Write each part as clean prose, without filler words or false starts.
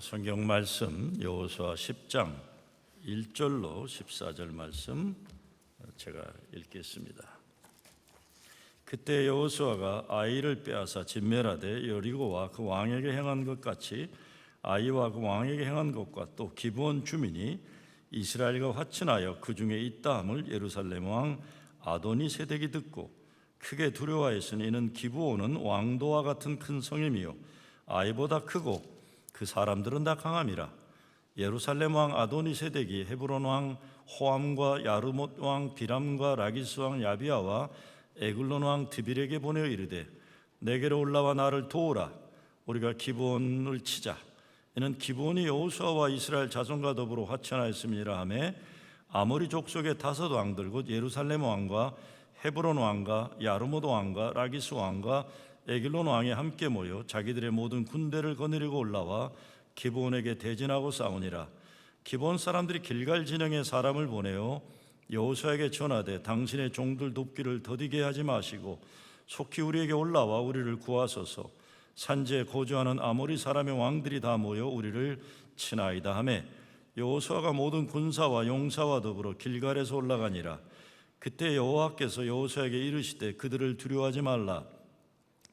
성경 말씀 여호수아 10장 1절로 14절 말씀 제가 읽겠습니다. 그때 여호수아가 아이를 빼앗아 진멸하되 여리고와 그 왕에게 행한 것 같이 아이와 그 왕에게 행한 것과 또 기브온 주민이 이스라엘과 화친하여 그 중에 있다함을 예루살렘 왕 아도니세덱이 듣고 크게 두려워하였으니 이는 기브온은 왕도와 같은 큰 성임이요 아이보다 크고 그 사람들은 다 강함이라. 예루살렘 왕 아도니세덱이 헤브론 왕 호암과 야르못 왕 비람과 라기스 왕 야비아와 에글론 왕 드빌에게 보내어 이르되 내게로 올라와 나를 도우라. 우리가 기브온을 치자. 이는 기브온이 여호수아와 이스라엘 자손과 더불어 화친하였음이라 하매 아모리 족속의 5 왕들 곧 예루살렘 왕과 헤브론 왕과 야르못 왕과 라기스 왕과 에글론 왕이 함께 모여 자기들의 모든 군대를 거느리고 올라와 기브온에게 대진하고 싸우니라. 기브온 사람들이 길갈 진영에 사람을 보내어 여호수아에게 전하되 당신의 종들 돕기를 더디게 하지 마시고 속히 우리에게 올라와 우리를 구하소서. 산지에 거주하는 아모리 사람의 왕들이 다 모여 우리를 치나이다 하매 여호수아가 모든 군사와 용사와 더불어 길갈에서 올라가니라. 그때 여호와께서 여호수아에게 이르시되 그들을 두려워하지 말라.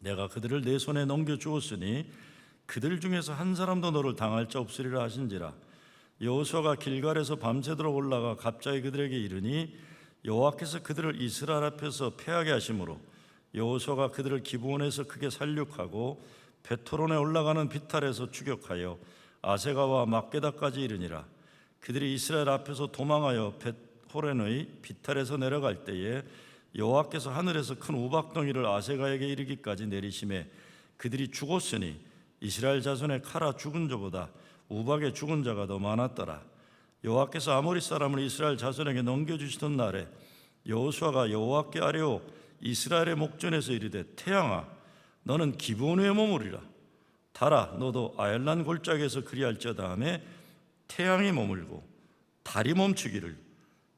내가 그들을 내 손에 넘겨주었으니 그들 중에서 한 사람도 너를 당할 자 없으리라 하신지라. 여호수아가 길갈에서 밤새도록 올라가 갑자기 그들에게 이르니 여호와께서 그들을 이스라엘 앞에서 패하게 하심으로 여호수아가 그들을 기브온에서 크게 살육하고 베토론에 올라가는 비탈에서 추격하여 아세가와 막게다까지 이르니라. 그들이 이스라엘 앞에서 도망하여 벳호렌의 비탈에서 내려갈 때에 여호와께서 하늘에서 큰 우박덩이를 아세가에게 이르기까지 내리심에 그들이 죽었으니 이스라엘 자손의 칼아 죽은 자보다 우박에 죽은 자가 더 많았더라. 여호와께서 아모리 사람을 이스라엘 자손에게 넘겨주시던 날에 여호수아가 여호와께 아뢰어 이스라엘의 목전에서 이르되 태양아 너는 기브온에 머무리라. 달아 너도 아엘란 골짜기에서 그리할지어다 하매 태양이 머물고 달이 멈추기를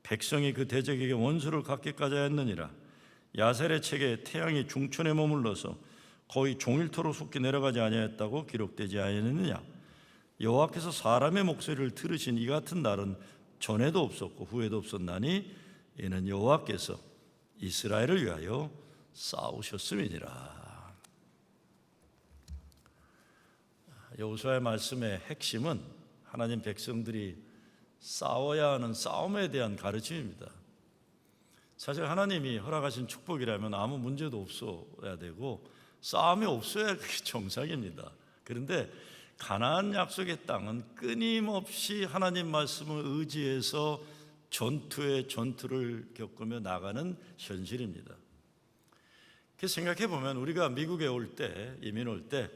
백성이 그 대적에게 원수를 갖기까지 하였느니라. 야셀의 책에 태양이 중천에 머물러서 거의 종일토록 속히 내려가지 아니하였다고 기록되지 아니하였느냐. 여호와께서 사람의 목소리를 들으신 이 같은 날은 전에도 없었고 후에도 없었나니 이는 여호와께서 이스라엘을 위하여 싸우셨음이니라. 여호수아의 말씀의 핵심은 하나님 백성들이 싸워야 하는 싸움에 대한 가르침입니다. 사실 하나님이 허락하신 축복이라면 아무 문제도 없어야 되고 싸움이 없어야 그게 정상입니다. 그런데 가나안 약속의 땅은 끊임없이 하나님 말씀을 의지해서 전투에 전투를 겪으며 나가는 현실입니다. 그래서 생각해 보면 우리가 미국에 올 때, 이민 올 때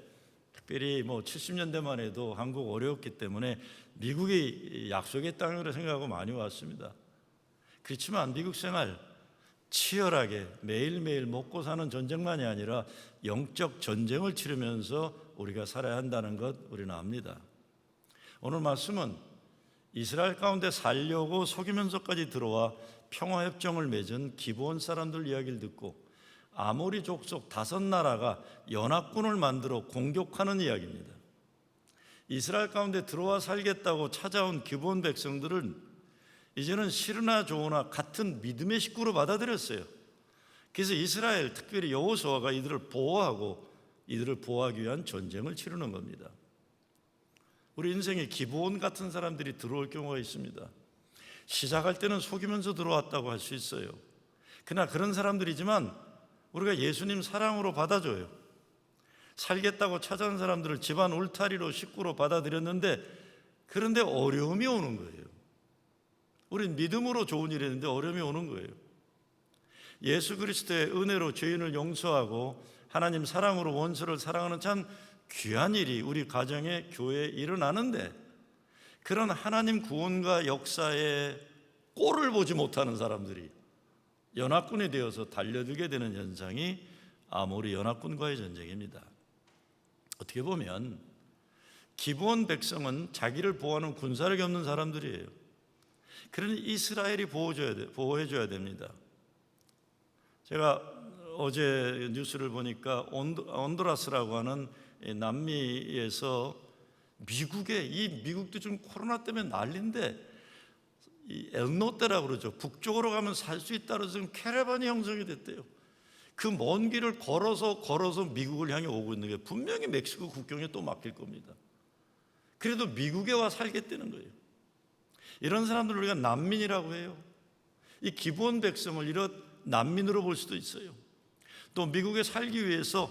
특별히 70년대만 해도 한국 어려웠기 때문에 미국이 약속의 땅으로 생각하고 많이 왔습니다. 그렇지만 미국 생활 치열하게 매일매일 먹고 사는 전쟁만이 아니라 영적 전쟁을 치르면서 우리가 살아야 한다는 것 우리는 압니다. 오늘 말씀은 이스라엘 가운데 살려고 속이면서까지 들어와 평화협정을 맺은 기브온 사람들 이야기를 듣고 아모리 족속 5 나라가 연합군을 만들어 공격하는 이야기입니다. 이스라엘 가운데 들어와 살겠다고 찾아온 기브온 백성들은 이제는 싫으나 좋으나 같은 믿음의 식구로 받아들였어요. 그래서 이스라엘, 특별히 여호수아가 이들을 보호하고 이들을 보호하기 위한 전쟁을 치르는 겁니다. 우리 인생에 기브온 같은 사람들이 들어올 경우가 있습니다. 시작할 때는 속이면서 들어왔다고 할 수 있어요. 그러나 그런 사람들이지만 우리가 예수님 사랑으로 받아줘요. 살겠다고 찾아온 사람들을 집안 울타리로 식구로 받아들였는데 그런데 어려움이 오는 거예요. 우린 믿음으로 좋은 일 했는데 어려움이 오는 거예요. 예수 그리스도의 은혜로 죄인을 용서하고 하나님 사랑으로 원수를 사랑하는 참 귀한 일이 우리 가정에 교회에 일어나는데 그런 하나님 구원과 역사에 꼴을 보지 못하는 사람들이 연합군이 되어서 달려들게 되는 현상이 아모리 연합군과의 전쟁입니다. 어떻게 보면 기브온 백성은 자기를 보호하는 군사력이 없는 사람들이에요. 그러니 이스라엘이 보호해줘야 됩니다. 제가 어제 뉴스를 보니까 온두라스라고 하는 남미에서 미국도 지금 코로나 때문에 난리인데, 이 엘노떼라고 그러죠. 북쪽으로 가면 살 수 있다고 지금 캐러반이 형성이 됐대요. 그 먼 길을 걸어서 미국을 향해 오고 있는 게 분명히 멕시코 국경에 또 막힐 겁니다. 그래도 미국에 와 살겠다는 거예요. 이런 사람들을 우리가 난민이라고 해요. 이 기본 백성을 이런 난민으로 볼 수도 있어요. 또 미국에 살기 위해서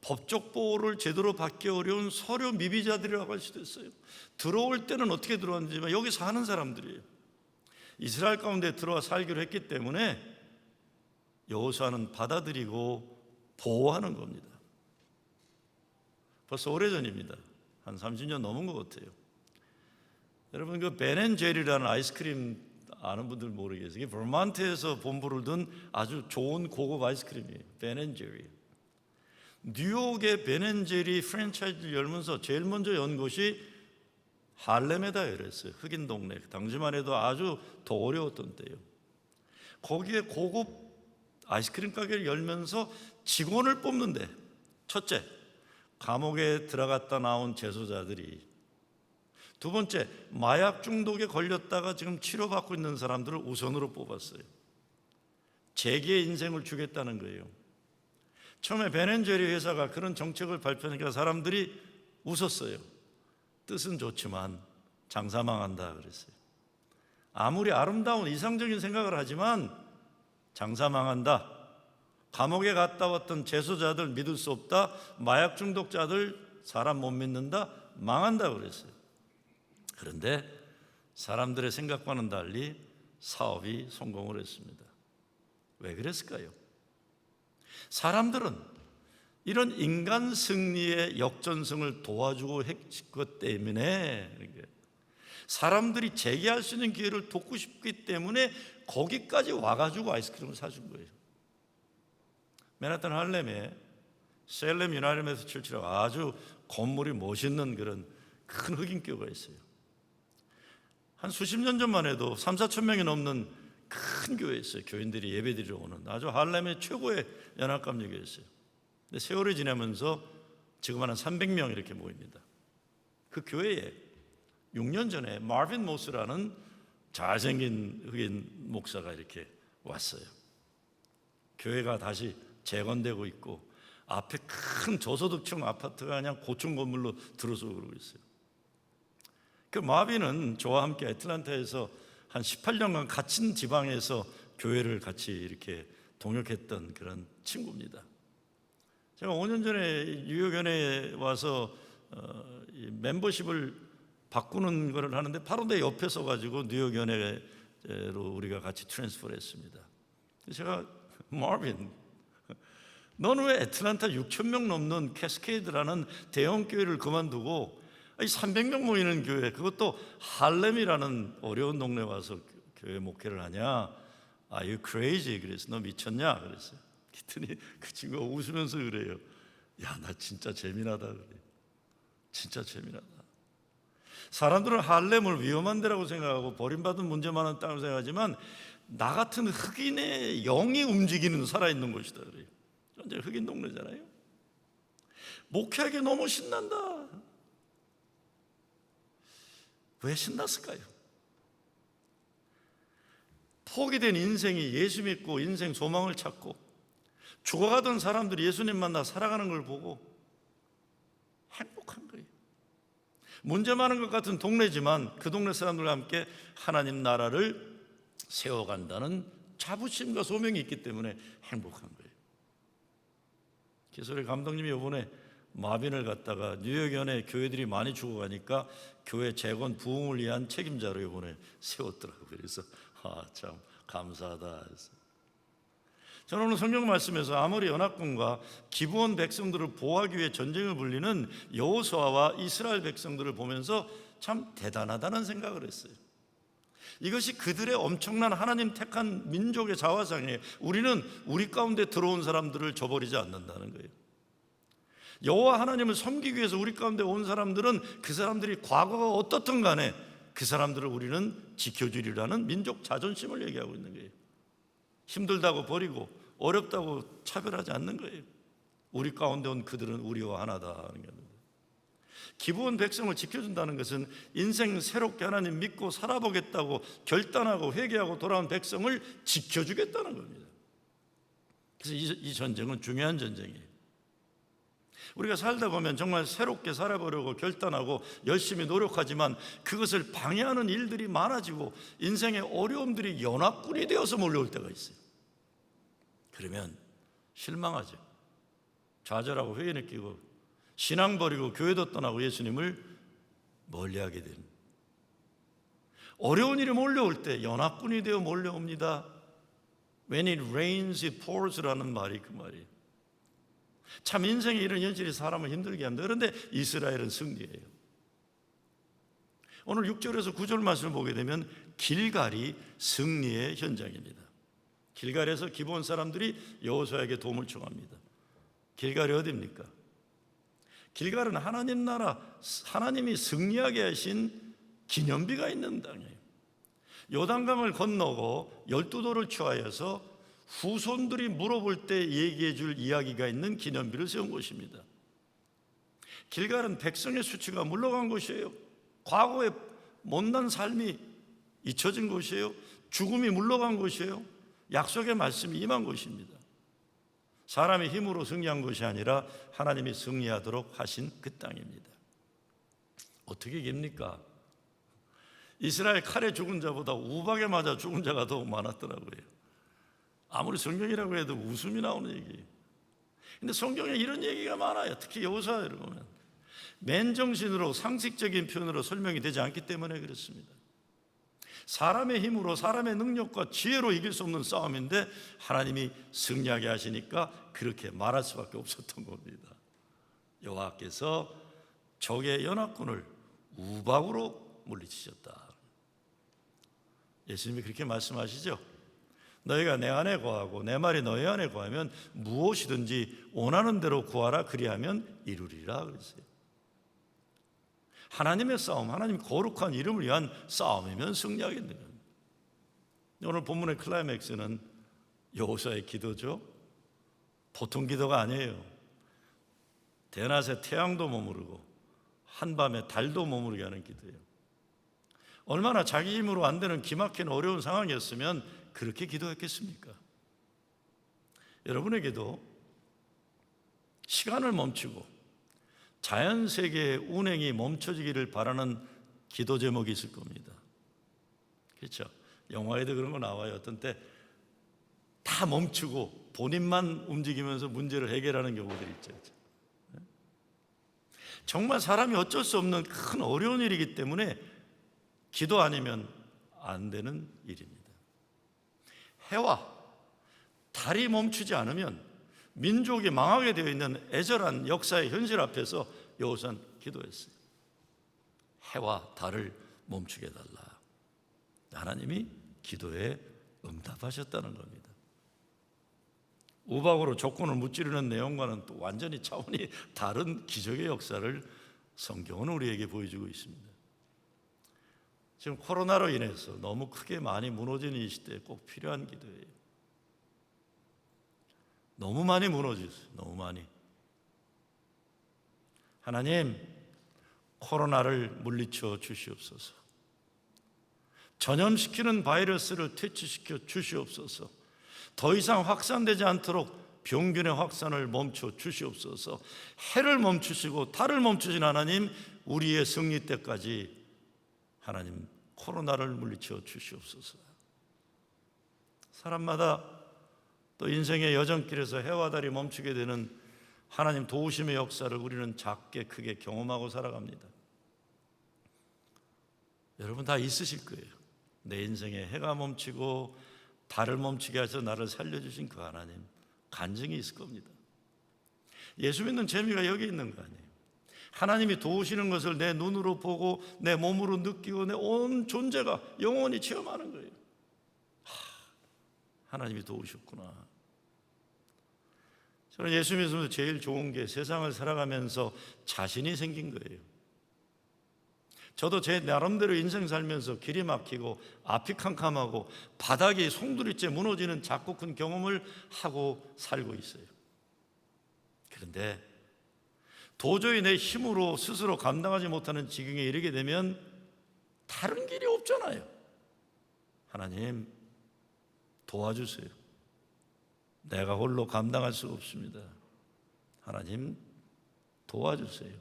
법적 보호를 제대로 받기 어려운 서류 미비자들이라고 할 수도 있어요. 들어올 때는 어떻게 들어왔는지만 여기 사는 사람들이에요. 이스라엘 가운데 들어와 살기로 했기 때문에 여호수아는 받아들이고 보호하는 겁니다. 벌써 오래전입니다. 한 30년 넘은 것 같아요. 여러분, 그 벤앤제리라는 아이스크림 아는 분들 모르겠어요. 버몬트에서 본부를 둔 아주 좋은 고급 아이스크림이에요. 벤앤제리. 뉴욕의 벤앤제리 프랜차이즈를 열면서 제일 먼저 연 곳이 할렘에다 열었어요. 흑인 동네. 당시만 해도 아주 더 어려웠던 때요. 거기에 고급 아이스크림 가게를 열면서 직원을 뽑는데, 첫째, 감옥에 들어갔다 나온 재소자들이, 두 번째, 마약 중독에 걸렸다가 지금 치료받고 있는 사람들을 우선으로 뽑았어요. 재기의 인생을 주겠다는 거예요. 처음에 벤앤제리 회사가 그런 정책을 발표하니까 사람들이 웃었어요. 뜻은 좋지만 장사 망한다 그랬어요. 아무리 아름다운 이상적인 생각을 하지만 장사 망한다. 감옥에 갔다 왔던 재소자들 믿을 수 없다. 마약 중독자들 사람 못 믿는다. 망한다 그랬어요. 그런데 사람들의 생각과는 달리 사업이 성공을 했습니다. 왜 그랬을까요? 사람들은 이런 인간 승리의 역전성을 도와주고 했기 때문에, 사람들이 재기할 수 있는 기회를 돕고 싶기 때문에 거기까지 와가지고 아이스크림을 사준 거예요. 맨하탄 할렘에 셀렘 유나이티드 메소디스트 처치라고 아주 건물이 멋있는 그런 큰 흑인교회가 있어요. 한 수십 년 전만 해도 3,4천 명이 넘는 큰 교회였어요. 교인들이 예배드리러 오는 아주 할렘의 최고의 연합감리교회였어요. 근데 세월이 지나면서 지금 한 300명 이렇게 모입니다. 그 교회에 6년 전에 마빈 모스라는 잘생긴 흑인 목사가 이렇게 왔어요. 교회가 다시 재건되고 있고 앞에 큰 저소득층 아파트가 그냥 고층 건물로 들어서 그러고 있어요. 그 마빈은 저와 함께 애틀랜타에서 한 18년간 갇힌 지방에서 교회를 같이 이렇게 동역했던 그런 친구입니다. 제가 5년 전에 뉴욕연회에 와서 멤버십을 바꾸는 것을 하는데 바로 내 옆에 서가지고 뉴욕연회로 우리가 같이 트랜스퍼를 했습니다. 제가 마빈, 너는 왜 애틀랜타 6천 명 넘는 캐스케이드라는 대형 교회를 그만두고 300명 모이는 교회, 그것도 할렘이라는 어려운 동네 와서 교회 목회를 하냐? Are you crazy? 그래서 너 미쳤냐? 그랬어요. 그랬더니 그 친구가 웃으면서 그래요. 야, 나 진짜 재미나다 그래. 진짜 재미나다. 사람들은 할렘을 위험한 데라고 생각하고 버림받은 문제만 한 땅으로 생각하지만 나 같은 흑인의 영이 움직이는 살아있는 곳이다 그래요. 현재 흑인 동네잖아요. 목회하기 너무 신난다. 왜 신났을까요? 포기된 인생이 예수 믿고 인생 소망을 찾고 죽어가던 사람들이 예수님 만나 살아가는 걸 보고 행복한 거예요. 문제 많은 것 같은 동네지만 그 동네 사람들과 함께 하나님 나라를 세워간다는 자부심과 소명이 있기 때문에 행복한 거예요. 그래서 우리 감독님이 이번에 마빈을 갖다가 뉴욕연에 교회들이 많이 죽어가니까 교회 재건 부흥을 위한 책임자로 이번에 세웠더라고요. 그래서 참 감사하다 해서. 저는 오늘 성경 말씀에서 아모리 연합군과 기브온 백성들을 보호하기 위해 전쟁을 벌이는 여호수아와 이스라엘 백성들을 보면서 참 대단하다는 생각을 했어요. 이것이 그들의 엄청난 하나님 택한 민족의 자화상이에요. 우리는 우리 가운데 들어온 사람들을 저버리지 않는다는 거예요. 여호와 하나님을 섬기기 위해서 우리 가운데 온 사람들은 그 사람들이 과거가 어떻든 간에 그 사람들을 우리는 지켜주리라는 민족 자존심을 얘기하고 있는 거예요. 힘들다고 버리고 어렵다고 차별하지 않는 거예요. 우리 가운데 온 그들은 우리와 하나다 하는 겁니다. 기브온 백성을 지켜준다는 것은 인생 새롭게 하나님 믿고 살아보겠다고 결단하고 회개하고 돌아온 백성을 지켜주겠다는 겁니다. 그래서 이 전쟁은 중요한 전쟁이에요. 우리가 살다 보면 정말 새롭게 살아보려고 결단하고 열심히 노력하지만 그것을 방해하는 일들이 많아지고 인생의 어려움들이 연합군이 되어서 몰려올 때가 있어요. 그러면 실망하죠. 좌절하고 회의 느끼고 신앙 버리고 교회도 떠나고 예수님을 멀리하게 됩니다. 어려운 일이 몰려올 때 연합군이 되어 몰려옵니다. When it rains, it pours라는 말이 그 말이에요. 참 인생에 이런 현실이 사람을 힘들게 합니다. 그런데 이스라엘은 승리해요. 오늘 6절에서 9절 말씀을 보게 되면 길갈이 승리의 현장입니다. 길갈에서 기브온 사람들이 여호수아에게 도움을 청합니다. 길갈이 어디입니까? 길갈은 하나님 나라, 하나님이 승리하게 하신 기념비가 있는 땅이에요. 요단강을 건너고 12도를 취하여서 후손들이 물어볼 때 얘기해 줄 이야기가 있는 기념비를 세운 곳입니다. 길갈은 백성의 수치가 물러간 곳이에요. 과거의 못난 삶이 잊혀진 곳이에요. 죽음이 물러간 곳이에요. 약속의 말씀이 임한 곳입니다. 사람의 힘으로 승리한 것이 아니라 하나님이 승리하도록 하신 그 땅입니다. 어떻게 이깁니까? 이스라엘 칼에 죽은 자보다 우박에 맞아 죽은 자가 더 많았더라고요. 아무리 성경이라고 해도 웃음이 나오는 얘기예요. 근데 성경에 이런 얘기가 많아요. 특히 여호수아를 보면 맨정신으로 상식적인 표현으로 설명이 되지 않기 때문에 그렇습니다. 사람의 힘으로 사람의 능력과 지혜로 이길 수 없는 싸움인데 하나님이 승리하게 하시니까 그렇게 말할 수밖에 없었던 겁니다. 여호와께서 적의 연합군을 우박으로 물리치셨다. 예수님이 그렇게 말씀하시죠. 너희가 내 안에 거하고 내 말이 너희 안에 거하면 무엇이든지 원하는 대로 구하라 그리하면 이루리라 그랬어요. 하나님의 싸움, 하나님 거룩한 이름을 위한 싸움이면 승리하겠는 겁니다. 오늘 본문의 클라이맥스는 여호수아의 기도죠. 보통 기도가 아니에요. 대낮에 태양도 머무르고 한밤에 달도 머무르게 하는 기도예요. 얼마나 자기 힘으로 안 되는 기막힌 어려운 상황이었으면 그렇게 기도했겠습니까? 여러분에게도 시간을 멈추고 자연 세계의 운행이 멈춰지기를 바라는 기도 제목이 있을 겁니다. 그렇죠? 영화에도 그런 거 나와요. 어떤 때 다 멈추고 본인만 움직이면서 문제를 해결하는 경우들이 있죠. 정말 사람이 어쩔 수 없는 큰 어려운 일이기 때문에 기도 아니면 안 되는 일입니다. 해와 달이 멈추지 않으면 민족이 망하게 되어 있는 애절한 역사의 현실 앞에서 여호수아는 기도했어요. 해와 달을 멈추게 해달라. 하나님이 기도에 응답하셨다는 겁니다. 우박으로 조건을 무찌르는 내용과는 또 완전히 차원이 다른 기적의 역사를 성경은 우리에게 보여주고 있습니다. 지금 코로나로 인해서 너무 크게 많이 무너지는 이 시대에 꼭 필요한 기도예요. 너무 많이 무너졌어요. 너무 많이. 하나님, 코로나를 물리쳐 주시옵소서. 전염시키는 바이러스를 퇴치시켜 주시옵소서. 더 이상 확산되지 않도록 병균의 확산을 멈춰 주시옵소서. 해를 멈추시고 달을 멈추신 하나님, 우리의 승리 때까지 하나님 코로나를 물리쳐 주시옵소서. 사람마다 또 인생의 여정길에서 해와 달이 멈추게 되는 하나님 도우심의 역사를 우리는 작게 크게 경험하고 살아갑니다. 여러분 다 있으실 거예요. 내 인생에 해가 멈추고 달을 멈추게 하셔서 나를 살려주신 그 하나님 간증이 있을 겁니다. 예수 믿는 재미가 여기 있는 거 아니에요. 하나님이 도우시는 것을 내 눈으로 보고 내 몸으로 느끼고 내 온 존재가 영원히 체험하는 거예요. 하나님이 도우셨구나. 저는 예수 믿으면서 제일 좋은 게 세상을 살아가면서 자신이 생긴 거예요. 저도 제 나름대로 인생 살면서 길이 막히고 앞이 캄캄하고 바닥이 송두리째 무너지는 작고 큰 경험을 하고 살고 있어요. 그런데 도저히 내 힘으로 스스로 감당하지 못하는 지경에 이르게 되면 다른 길이 없잖아요. 하나님 도와주세요. 내가 홀로 감당할 수 없습니다. 하나님 도와주세요.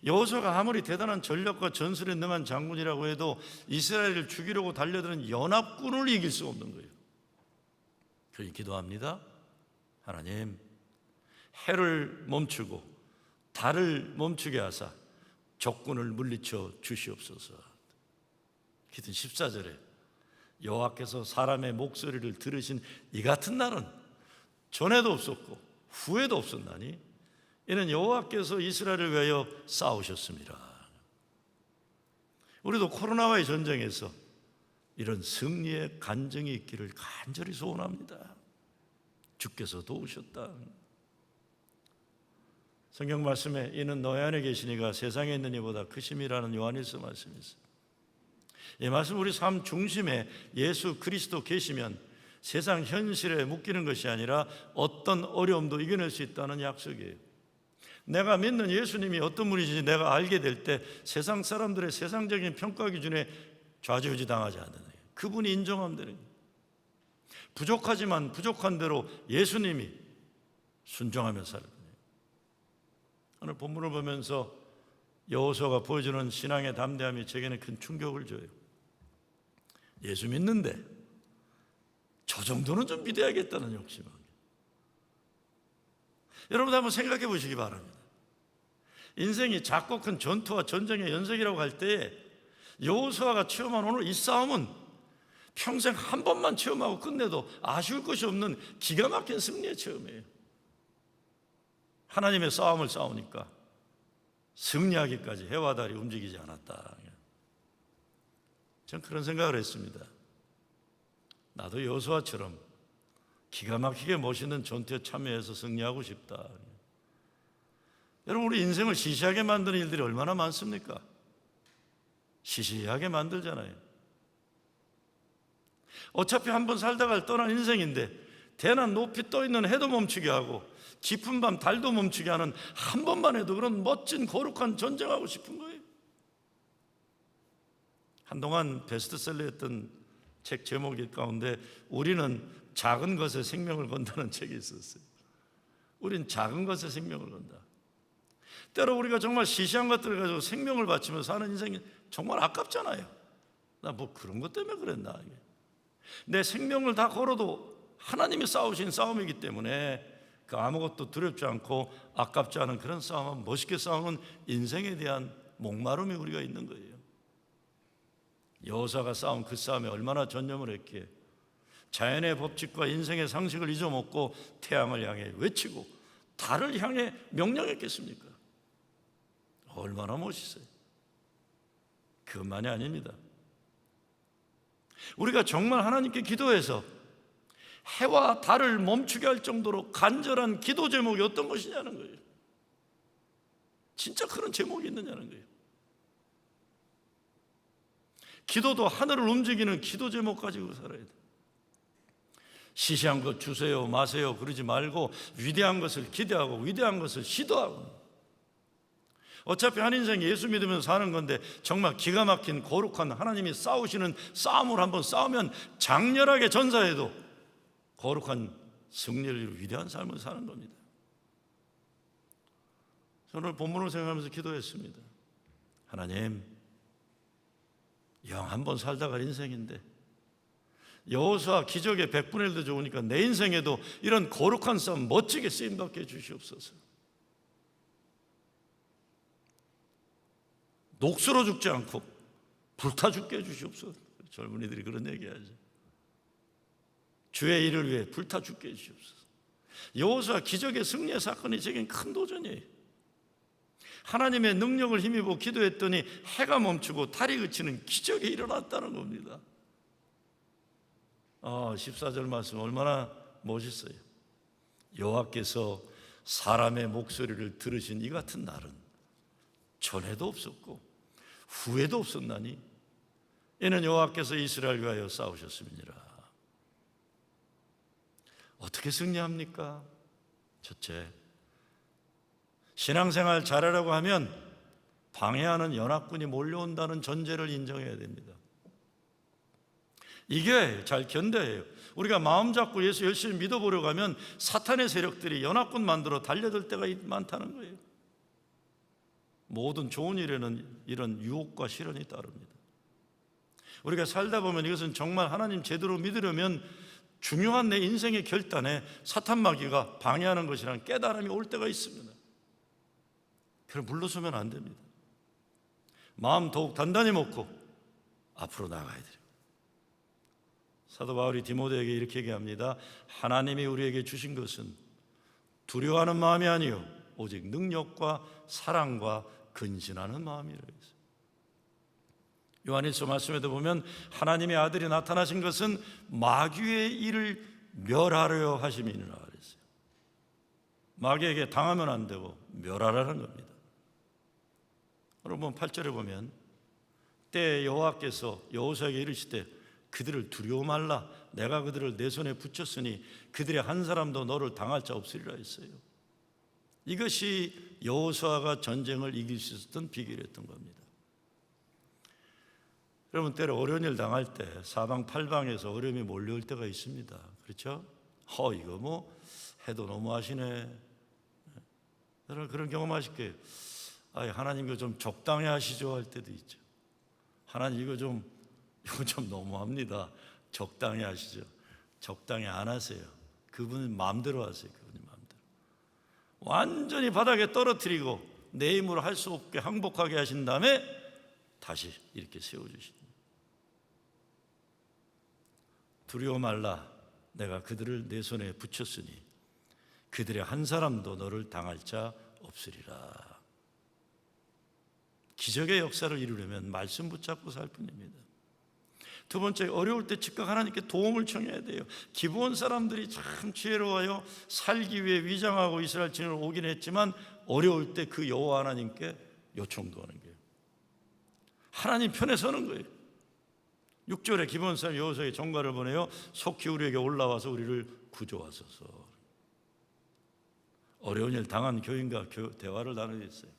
여호수아가 아무리 대단한 전력과 전술에 능한 장군이라고 해도 이스라엘을 죽이려고 달려드는 연합군을 이길 수 없는 거예요. 그러니 기도합니다. 하나님 해를 멈추고 달을 멈추게 하사 적군을 물리쳐 주시옵소서. 기도 14절에 여호와께서 사람의 목소리를 들으신 이 같은 날은 전에도 없었고 후에도 없었나니 이는 여호와께서 이스라엘을 위하여 싸우셨습니다. 우리도 코로나와의 전쟁에서 이런 승리의 간증이 있기를 간절히 소원합니다. 주께서 도우셨다. 성경 말씀에 이는 너희 안에 계시니가 세상에 있는 이보다 크심이라는 요한일서 말씀이 있어요. 이 말씀 우리 삶 중심에 예수 그리스도 계시면 세상 현실에 묶이는 것이 아니라 어떤 어려움도 이겨낼 수 있다는 약속이에요. 내가 믿는 예수님이 어떤 분이신지 내가 알게 될 때 세상 사람들의 세상적인 평가 기준에 좌지우지 당하지 않는 거예요. 그분이 인정하면 되는 거예요. 부족하지만 부족한 대로 예수님이 순종하며 살아요. 오늘 본문을 보면서 여호수아가 보여주는 신앙의 담대함이 제게는 큰 충격을 줘요. 예수 믿는데 저 정도는 좀 믿어야겠다는 욕심을. 여러분 한번 생각해 보시기 바랍니다. 인생이 작고 큰 전투와 전쟁의 연속이라고 할 때 여호수아가 체험한 오늘 이 싸움은 평생 한 번만 체험하고 끝내도 아쉬울 것이 없는 기가 막힌 승리의 체험이에요. 하나님의 싸움을 싸우니까 승리하기까지 해와 달이 움직이지 않았다. 전 그런 생각을 했습니다. 나도 여호수아처럼 기가 막히게 멋있는 전투에 참여해서 승리하고 싶다. 여러분 우리 인생을 시시하게 만드는 일들이 얼마나 많습니까? 시시하게 만들잖아요. 어차피 한번 살다가 떠난 인생인데 대낮 높이 떠있는 해도 멈추게 하고 깊은 밤 달도 멈추게 하는 한 번만 해도 그런 멋진 거룩한 전쟁하고 싶은 거예요. 한동안 베스트셀러였던 책 제목일 가운데 우리는 작은 것에 생명을 건다는 책이 있었어요. 우린 작은 것에 생명을 건다. 때로 우리가 정말 시시한 것들을 가지고 생명을 바치면서 사는 인생이 정말 아깝잖아요. 나 뭐 그런 것 때문에 그랬나. 내 생명을 다 걸어도 하나님이 싸우신 싸움이기 때문에 그 아무것도 두렵지 않고 아깝지 않은 그런 싸움은 멋있게 싸우는 인생에 대한 목마름이 우리가 있는 거예요. 여호수아가 싸운 그 싸움에 얼마나 전념을 했기에 자연의 법칙과 인생의 상식을 잊어먹고 태양을 향해 외치고 달을 향해 명령했겠습니까? 얼마나 멋있어요. 그것만이 아닙니다. 우리가 정말 하나님께 기도해서 해와 달을 멈추게 할 정도로 간절한 기도 제목이 어떤 것이냐는 거예요. 진짜 그런 제목이 있느냐는 거예요. 기도도 하늘을 움직이는 기도 제목 가지고 살아야 돼. 시시한 것 주세요 마세요 그러지 말고 위대한 것을 기대하고 위대한 것을 시도하고. 어차피 한 인생 예수 믿으면서 사는 건데 정말 기가 막힌 거룩한 하나님이 싸우시는 싸움을 한번 싸우면 장렬하게 전사해도 거룩한 승리를 이루고 위대한 삶을 사는 겁니다. 저는 본문을 생각하면서 기도했습니다. 하나님, 영 한 번 살다가 인생인데 여호수아 기적의 100분의 1도 좋으니까 내 인생에도 이런 거룩한 싸움 멋지게 쓰임받게 해주시옵소서. 녹슬어 죽지 않고 불타 죽게 해주시옵소서. 젊은이들이 그런 얘기하죠. 주의 일을 위해 불타 죽게 해주시옵소서. 여호수아 기적의 승리의 사건이 제겐 큰 도전이에요. 하나님의 능력을 힘입어 기도했더니 해가 멈추고 달이 그치는 기적이 일어났다는 겁니다. 14절 말씀 얼마나 멋있어요. 여호와께서 사람의 목소리를 들으신 이 같은 날은 전에도 없었고 후에도 없었나니 이는 여호와께서 이스라엘 위하여 싸우셨음이니라. 어떻게 승리합니까? 첫째, 신앙생활 잘하려고 하면 방해하는 연합군이 몰려온다는 전제를 인정해야 됩니다. 이게 잘 견뎌야 해요. 우리가 마음 잡고 예수 열심히 믿어보려고 하면 사탄의 세력들이 연합군 만들어 달려들 때가 많다는 거예요. 모든 좋은 일에는 이런 유혹과 시련이 따릅니다. 우리가 살다 보면 이것은 정말 하나님 제대로 믿으려면 중요한 내 인생의 결단에 사탄 마귀가 방해하는 것이라는 깨달음이 올 때가 있습니다. 그럼 물러서면 안 됩니다. 마음 더욱 단단히 먹고 앞으로 나가야 돼요. 사도 바울이 디모데에게 이렇게 얘기합니다. 하나님이 우리에게 주신 것은 두려워하는 마음이 아니요 오직 능력과 사랑과 근신하는 마음이라 했어요. 요한일서 말씀에도 보면 하나님의 아들이 나타나신 것은 마귀의 일을 멸하려 하심이니라 그랬어요. 마귀에게 당하면 안 되고 멸하라는 겁니다. 여러분 8절에 보면 때 여호와께서 여호수아에게 이르시되 그들을 두려워 말라. 내가 그들을 내 손에 붙였으니 그들의 한 사람도 너를 당할 자 없으리라 했어요. 이것이 여호수아가 전쟁을 이길 수 있었던 비결이었던 겁니다. 여러분 때로 어려운 일 당할 때 사방팔방에서 어려움이 몰려올 때가 있습니다. 그렇죠? 이거 뭐 해도 너무하시네. 여러분 그런 경험하실 거예요. 하나님 이거 좀 적당히 하시죠 할 때도 있죠. 하나님 이거 좀 너무합니다. 적당히 하시죠. 적당히 안 하세요. 그분은 마음대로 하세요. 그분이 마음대로. 완전히 바닥에 떨어뜨리고 내 힘으로 할 수 없게 항복하게 하신 다음에 다시 이렇게 세워주십니다. 두려워 말라. 내가 그들을 내 손에 붙였으니 그들의 한 사람도 너를 당할 자 없으리라. 기적의 역사를 이루려면 말씀 붙잡고 살 뿐입니다. 두 번째, 어려울 때 즉각 하나님께 도움을 청해야 돼요. 기브온 사람들이 참 지혜로워요. 살기 위해 위장하고 이스라엘 진영으로 오긴 했지만 어려울 때 그 여호와 하나님께 요청도 하는 거예요. 하나님 편에 서는 거예요. 6절에 기브온 사람 여호수아에게 전가를 보내요. 속히 우리에게 올라와서 우리를 구조하소서. 어려운 일 당한 교인과 대화를 나누겠어요.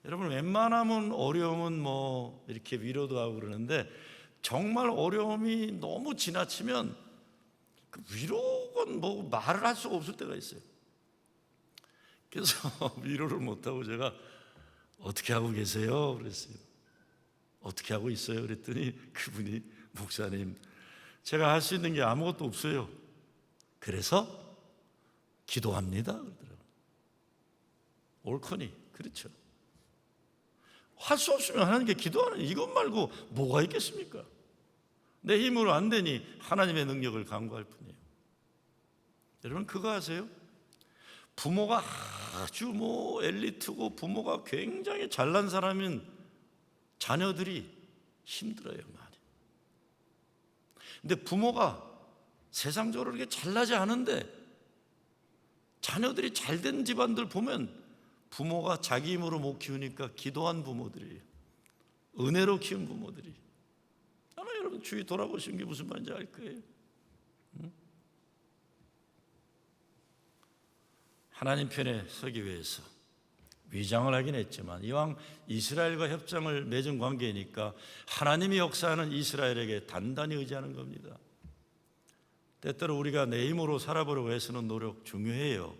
여러분 웬만하면 어려움은 뭐 이렇게 위로도 하고 그러는데 정말 어려움이 너무 지나치면 그 위로건 뭐 말을 할 수가 없을 때가 있어요. 그래서 위로를 못하고 제가 어떻게 하고 계세요? 그랬어요. 어떻게 하고 있어요? 그랬더니 그분이 목사님 제가 할 수 있는 게 아무것도 없어요. 그래서 기도합니다. 그러더라고요. 옳거니 그렇죠. 할 수 없으면 하나님께 기도하는 이것 말고 뭐가 있겠습니까? 내 힘으로 안 되니 하나님의 능력을 간구할 뿐이에요. 여러분 그거 아세요? 부모가 아주 뭐 엘리트고 부모가 굉장히 잘난 사람인 자녀들이 힘들어요 많이. 근데 부모가 세상적으로 그렇게 잘나지 않은데 자녀들이 잘된 집안들 보면 부모가 자기 힘으로 못 키우니까 기도한 부모들이에요. 은혜로 키운 부모들이. 아마 여러분 주위 돌아보시는 게 무슨 말인지 알 거예요. 하나님 편에 서기 위해서 위장을 하긴 했지만 이왕 이스라엘과 협정을 맺은 관계니까 하나님이 역사하는 이스라엘에게 단단히 의지하는 겁니다. 때때로 우리가 내 힘으로 살아보려고 애쓰는 노력 중요해요.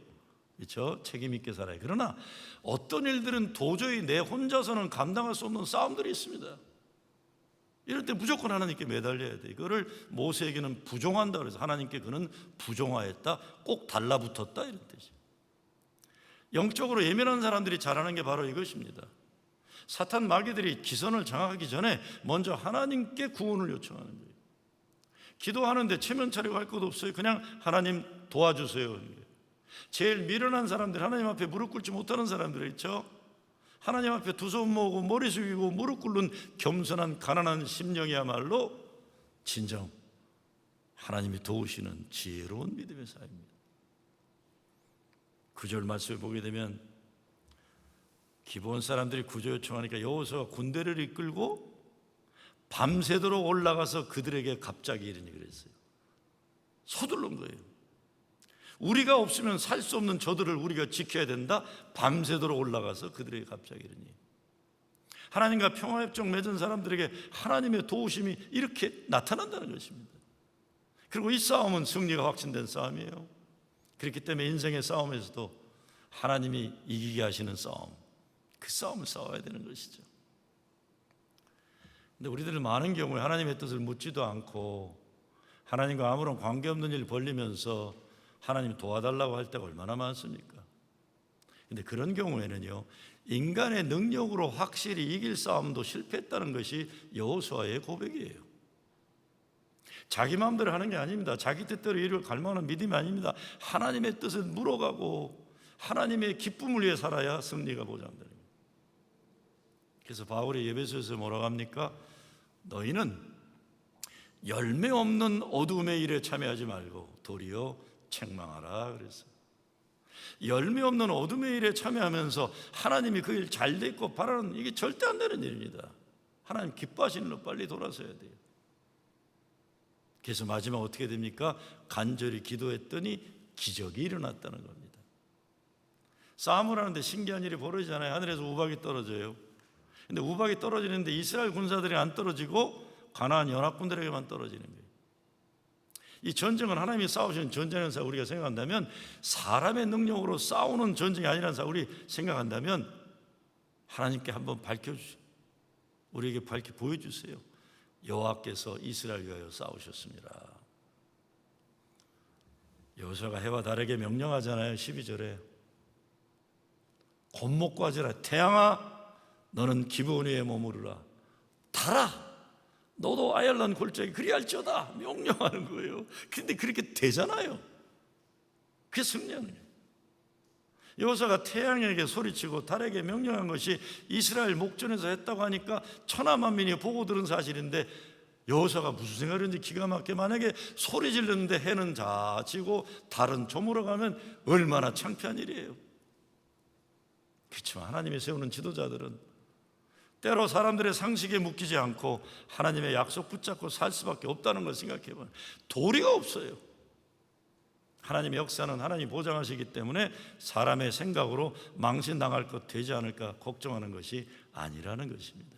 그렇죠? 책임 있게 살아요. 그러나 어떤 일들은 도저히 내 혼자서는 감당할 수 없는 싸움들이 있습니다. 이럴 때 무조건 하나님께 매달려야 돼. 이거를 모세에게는 부종한다 그래서 하나님께 그는 부종하였다, 꼭 달라붙었다 이런 뜻이에요. 영적으로 예민한 사람들이 잘하는 게 바로 이것입니다. 사탄 마귀들이 기선을 장악하기 전에 먼저 하나님께 구원을 요청하는 거예요. 기도하는데 체면 차리고 할 것도 없어요. 그냥 하나님 도와주세요. 제일 미련한 사람들, 하나님 앞에 무릎 꿇지 못하는 사람들 있죠. 하나님 앞에 두 손 모으고 머리 숙이고 무릎 꿇는 겸손한 가난한 심령이야말로 진정 하나님이 도우시는 지혜로운 믿음의 삶입니다. 9절 말씀을 보게 되면 기브온 사람들이 구조 요청하니까 여호수아가 군대를 이끌고 밤새도록 올라가서 그들에게 갑자기 이르니 그랬어요. 서두른 거예요. 우리가 없으면 살 수 없는 저들을 우리가 지켜야 된다. 밤새도록 올라가서 그들에게 갑자기 이르니, 하나님과 평화협정 맺은 사람들에게 하나님의 도우심이 이렇게 나타난다는 것입니다. 그리고 이 싸움은 승리가 확신된 싸움이에요. 그렇기 때문에 인생의 싸움에서도 하나님이 이기게 하시는 싸움, 그 싸움을 싸워야 되는 것이죠. 근데 우리들은 많은 경우에 하나님의 뜻을 묻지도 않고 하나님과 아무런 관계없는 일 벌리면서 하나님 도와달라고 할 때가 얼마나 많습니까? 근데 그런 경우에는요, 인간의 능력으로 확실히 이길 싸움도 실패했다는 것이 여호수아의 고백이에요. 자기 마음대로 하는 게 아닙니다. 자기 뜻대로 일을 갈망하는 믿음이 아닙니다. 하나님의 뜻을 물어가고 하나님의 기쁨을 위해 살아야 승리가 보장되는 거예요. 그래서 바울이 에베소서에서 뭐라고 합니까? 너희는 열매 없는 어둠의 일에 참여하지 말고 도리어 책망하라 그랬어요. 열매 없는 어둠의 일에 참여하면서 하나님이 그 일 잘 됐고 바라는, 이게 절대 안 되는 일입니다. 하나님 기뻐하시는 일로 빨리 돌아서야 돼요. 그래서 마지막 어떻게 됩니까? 간절히 기도했더니 기적이 일어났다는 겁니다. 싸움을 하는데 신기한 일이 벌어지잖아요. 하늘에서 우박이 떨어져요. 근데 우박이 떨어지는데 이스라엘 군사들이 안 떨어지고 가나안 연합군들에게만 떨어지는 거예요. 이 전쟁은 하나님이 싸우시는 전쟁이라는 사실 우리가 생각한다면, 사람의 능력으로 싸우는 전쟁이 아니라는 사실 우리 생각한다면, 하나님께 한번 밝혀주세요. 우리에게 밝히 보여주세요. 여호와께서 이스라엘 위하여 싸우셨습니다. 여호수아가 해와 달에게 명령하잖아요. 12절에 곤목과지라, 태양아 너는 기브온 위에 머무르라, 달아 너도 아얄란 골짜기 그리할지어다, 명령하는 거예요. 근데 그렇게 되잖아요. 그게 승리하는 거예요. 여호수아가 태양에게 소리치고 달에게 명령한 것이 이스라엘 목전에서 했다고 하니까 천하만민이 보고 들은 사실인데, 여호수아가 무슨 생각을 했는지 기가 막히게, 만약에 소리 질렀는데 해는 자지고 달은 저물어가면 얼마나 창피한 일이에요. 그렇지만 하나님이 세우는 지도자들은 때로 사람들의 상식에 묶이지 않고 하나님의 약속 붙잡고 살 수밖에 없다는 걸 생각해보면 도리가 없어요. 하나님의 역사는 하나님이 보장하시기 때문에 사람의 생각으로 망신당할 것 되지 않을까 걱정하는 것이 아니라는 것입니다.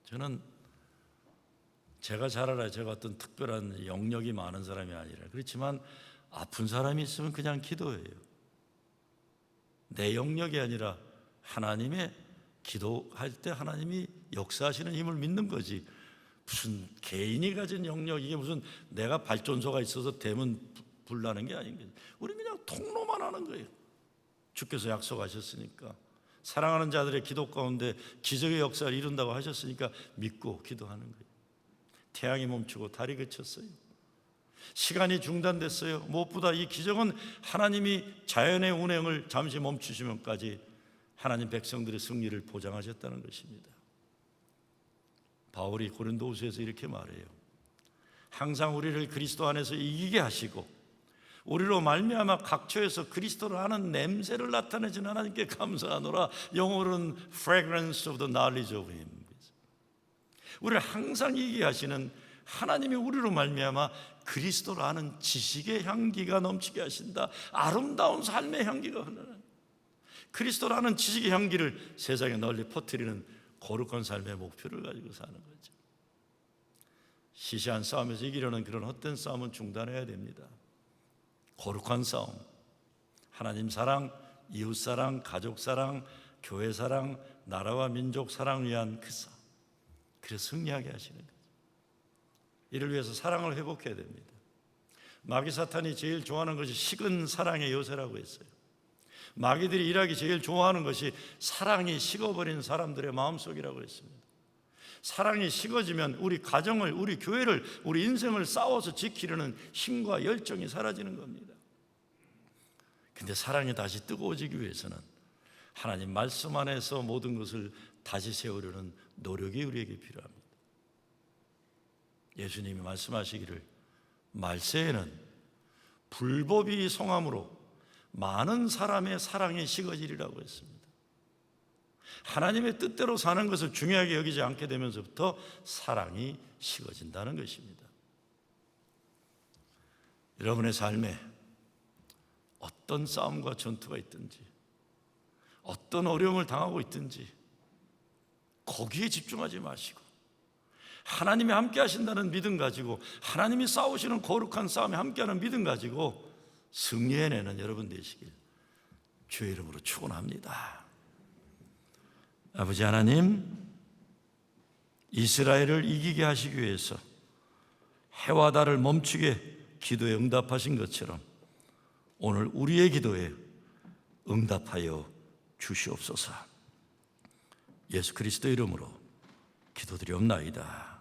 저는 제가 잘 알아요. 제가 어떤 특별한 영역이 많은 사람이 아니라, 그렇지만 아픈 사람이 있으면 그냥 기도해요. 내 영역이 아니라 하나님의, 기도할 때 하나님이 역사하시는 힘을 믿는 거지, 무슨 개인이 가진 영역, 이게 무슨 내가 발전소가 있어서 대문 불나는 게 아닌 거예요. 우리 그냥 통로만 하는 거예요. 주께서 약속하셨으니까, 사랑하는 자들의 기도 가운데 기적의 역사를 이룬다고 하셨으니까 믿고 기도하는 거예요. 태양이 멈추고 달이 그쳤어요. 시간이 중단됐어요. 무엇보다 이 기적은 하나님이 자연의 운행을 잠시 멈추시면까지 하나님 백성들의 승리를 보장하셨다는 것입니다. 바울이 고린도후서에서 이렇게 말해요. 항상 우리를 그리스도 안에서 이기게 하시고 우리로 말미암아 각처에서 그리스도를 아는 냄새를 나타내신 하나님께 감사하노라. 영어로는 fragrance of the knowledge of Him. 우리를 항상 이기게 하시는 하나님이 우리로 말미암아 그리스도를 아는 지식의 향기가 넘치게 하신다. 아름다운 삶의 향기가 흐르는, 그리스도를 아는 지식의 향기를 세상에 널리 퍼뜨리는 거룩한 삶의 목표를 가지고 사는 거죠. 시시한 싸움에서 이기려는 그런 헛된 싸움은 중단해야 됩니다. 거룩한 싸움, 하나님 사랑, 이웃 사랑, 가족 사랑, 교회 사랑, 나라와 민족 사랑 위한 그 싸움, 그래서 승리하게 하시는 거죠. 이를 위해서 사랑을 회복해야 됩니다. 마귀 사탄이 제일 좋아하는 것이 식은 사랑의 요새라고 했어요. 마귀들이 일하기 제일 좋아하는 것이 사랑이 식어버린 사람들의 마음속이라고 했습니다. 사랑이 식어지면 우리 가정을, 우리 교회를, 우리 인생을 싸워서 지키려는 힘과 열정이 사라지는 겁니다. 근데 사랑이 다시 뜨거워지기 위해서는 하나님 말씀 안에서 모든 것을 다시 세우려는 노력이 우리에게 필요합니다. 예수님이 말씀하시기를 말세에는 불법이 성함으로 많은 사람의 사랑이 식어지리라고 했습니다. 하나님의 뜻대로 사는 것을 중요하게 여기지 않게 되면서부터 사랑이 식어진다는 것입니다. 여러분의 삶에 어떤 싸움과 전투가 있든지, 어떤 어려움을 당하고 있든지 거기에 집중하지 마시고 하나님이 함께 하신다는 믿음 가지고, 하나님이 싸우시는 거룩한 싸움에 함께하는 믿음 가지고 승리해내는 여러분 되시길 주의 이름으로 축원합니다. 아버지 하나님, 이스라엘을 이기게 하시기 위해서 해와 달을 멈추게 기도에 응답하신 것처럼 오늘 우리의 기도에 응답하여 주시옵소서. 예수 그리스도 이름으로 기도드리옵나이다.